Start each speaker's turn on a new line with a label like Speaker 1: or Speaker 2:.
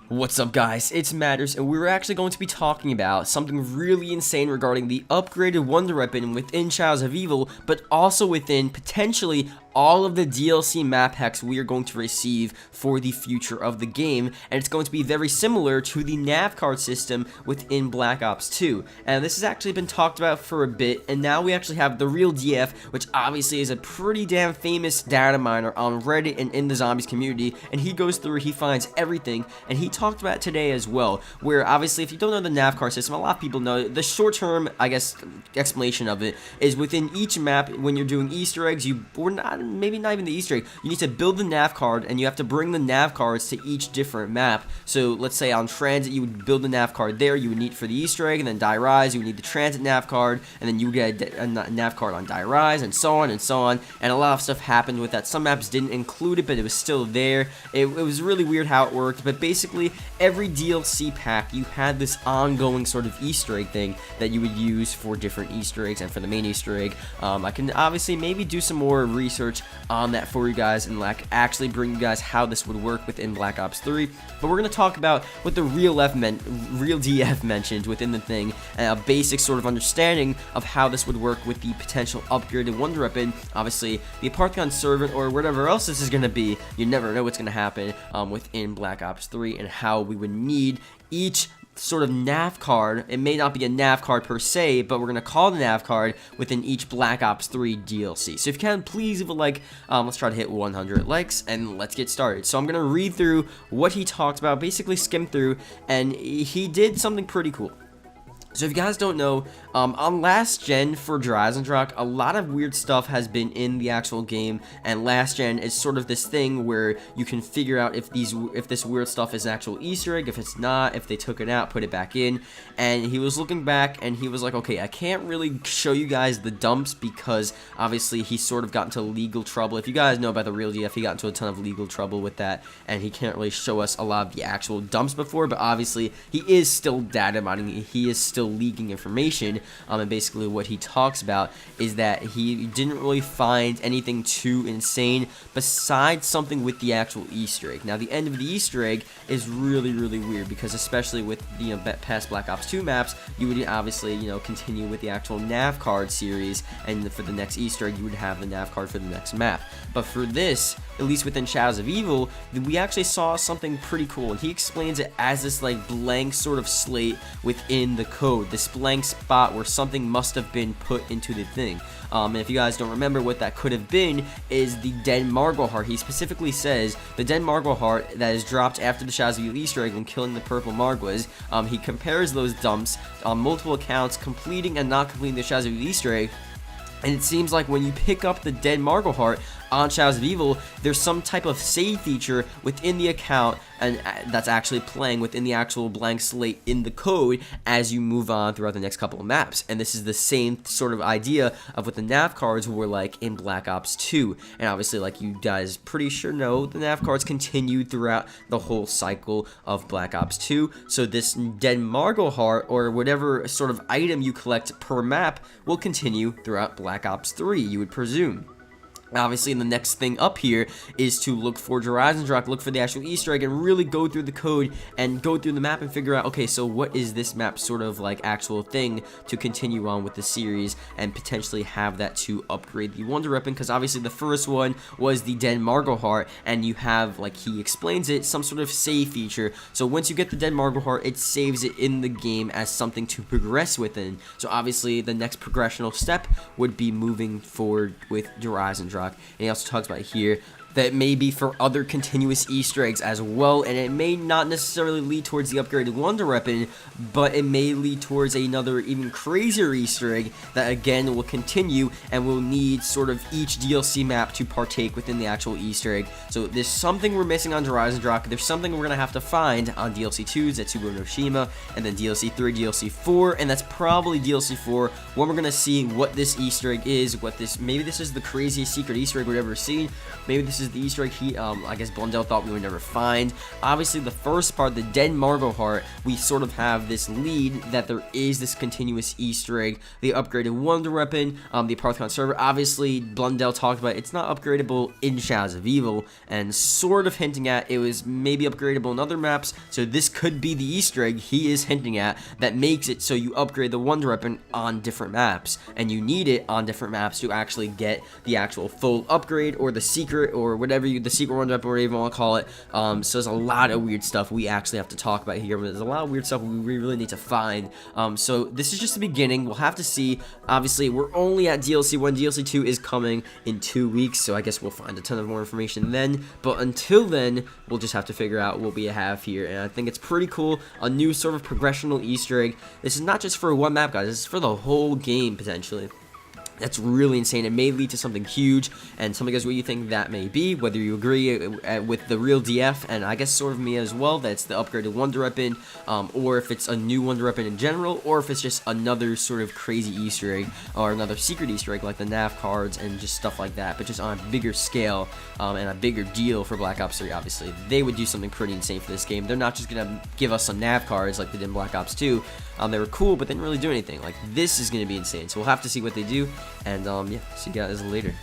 Speaker 1: What's up guys, it's Matterz, and we're actually going to be talking about something really insane regarding the upgraded Wonder Weapon within Shadows of Evil, but also within, potentially, all of the DLC map hacks we are going to receive for the future of the game, and it's going to be very similar to the nav card system within Black Ops 2. And this has actually been talked about for a bit, and now we actually have the real DF, which obviously is a pretty damn famous data miner on Reddit and in the zombies community, and he goes through, he finds everything, and he talked about it today as well, where obviously if you don't know the nav card system, a lot of people know the short-term, I guess, explanation of it is within each map, when you're doing Easter eggs, maybe not even the Easter egg, you need to build the nav card, and you have to bring the nav cards to each different map. So let's say on Transit, you would build the nav card there, you would need for the Easter egg, and then Die Rise, you would need the Transit nav card, and then you would get a nav card on Die Rise, and so on and so on, and a lot of stuff happened with that. Some maps didn't include it, but it was still there. It was really weird how it worked, but basically, every DLC pack, you had this ongoing sort of Easter egg thing that you would use for different Easter eggs and for the main Easter egg. I can obviously maybe do some more research on that for you guys and like actually bring you guys how this would work within Black Ops 3, but we're going to talk about what the real DF mentioned within the thing, and a basic sort of understanding of how this would work with the potential upgraded Wonder Weapon. Obviously, the Apartheid Servant or whatever else this is going to be, you never know what's going to happen within Black Ops 3, and how we would need each sort of nav card. It may not be a nav card per se, but we're going to call it a nav card within each Black Ops 3 DLC. So if you can, please leave a like. Let's try to hit 100 likes, and let's get started. So I'm going to read through what he talked about, basically skim through, and he did something pretty cool. So if you guys don't know, on last gen for Drazendrak, a lot of weird stuff has been in the actual game, and last gen is sort of this thing where you can figure out if this weird stuff is an actual Easter egg, if it's not, if they took it out, put it back in. And he was looking back and he was like, okay, I can't really show you guys the dumps because obviously he sort of got into legal trouble. If you guys know about the real DF, he got into a ton of legal trouble with that, and he can't really show us a lot of the actual dumps before, but obviously he is still data mining, he is still leaking information, and basically what he talks about is that he didn't really find anything too insane besides something with the actual Easter egg. Now the end of the Easter egg is really weird, because especially with the past Black Ops 2 maps, you would obviously continue with the actual nav card series, and for the next Easter egg you would have the nav card for the next map. But for this, at least within Shadows of Evil, we actually saw something pretty cool, and he explains it as this like blank sort of slate within the code, this blank spot where something must have been put into the thing. And if you guys don't remember, what that could have been is the dead Margot heart. He specifically says the dead Margot heart that is dropped after the Shadows of Evil Easter egg when killing the purple Margwas. He compares those dumps on multiple accounts, completing and not completing the Shadows of Evil Easter egg. And it seems like when you pick up the dead Margot heart on Shadows of Evil, there's some type of save feature within the account, and that's actually playing within the actual blank slate in the code as you move on throughout the next couple of maps. And this is the same sort of idea of what the nav cards were like in Black Ops 2. And obviously, like you guys pretty sure know, the nav cards continued throughout the whole cycle of Black Ops 2. So this dead Margot heart, or whatever sort of item you collect per map, will continue throughout Black Ops 3, you would presume. Obviously, the next thing up here is to look for Drazendrak, look for the actual Easter egg, and really go through the code and go through the map and figure out, okay, so what is this map sort of like actual thing to continue on with the series and potentially have that to upgrade the Wonder Weapon, because obviously the first one was the dead Margot heart, and you have, like he explains it, some sort of save feature. So once you get the dead Margot heart, it saves it in the game as something to progress within. So obviously the next progressional step would be moving forward with Drazendrak. And he also talks about here that it may be for other continuous Easter eggs as well, and it may not necessarily lead towards the upgraded Wonder Weapon, but it may lead towards another even crazier Easter egg that again will continue and will need sort of each DLC map to partake within the actual Easter egg. So there's something we're missing on Drazendrak, there's something we're going to have to find on DLC 2, Zetsubo no Shima, and then DLC 3, DLC 4, and that's probably DLC 4 when we're going to see what this Easter egg is, maybe this is the craziest secret Easter egg we've ever seen, maybe this this is the Easter egg I guess Blundell thought we would never find. Obviously, the first part, the Dead Margot Heart, we sort of have this lead that there is this continuous Easter egg. The upgraded Wonder Weapon, the Parthcon server. Obviously, Blundell talked about it's not upgradable in Shadows of Evil, and sort of hinting at it was maybe upgradable in other maps. So this could be the Easter egg he is hinting at that makes it so you upgrade the Wonder Weapon on different maps, and you need it on different maps to actually get the actual full upgrade or the secret or whatever the secret Wonder Weapon, whatever you want to call it. So there's a lot of weird stuff we actually have to talk about here. But there's a lot of weird stuff we really need to find. So this is just the beginning. We'll have to see. Obviously, we're only at DLC 1. DLC 2 is coming in 2 weeks, so I guess we'll find a ton of more information then. But until then, we'll just have to figure out what we have here. And I think it's pretty cool. A new sort of progressional Easter egg. This is not just for one map, guys. This is for the whole game, potentially. That's really insane. It may lead to something huge, and tell me guys what you think that may be, whether you agree with the real DF, and I guess sort of me as well, that it's the upgraded Wonder Weapon, or if it's a new Wonder Weapon in general, or if it's just another sort of crazy Easter egg, or another secret Easter egg like the nav cards and just stuff like that, but just on a bigger scale, and a bigger deal for Black Ops 3, obviously. They would do something pretty insane for this game. They're not just going to give us some nav cards like they did in Black Ops 2. They were cool, but they didn't really do anything. Like, this is going to be insane, so we'll have to see what they do. And yeah, see you guys later.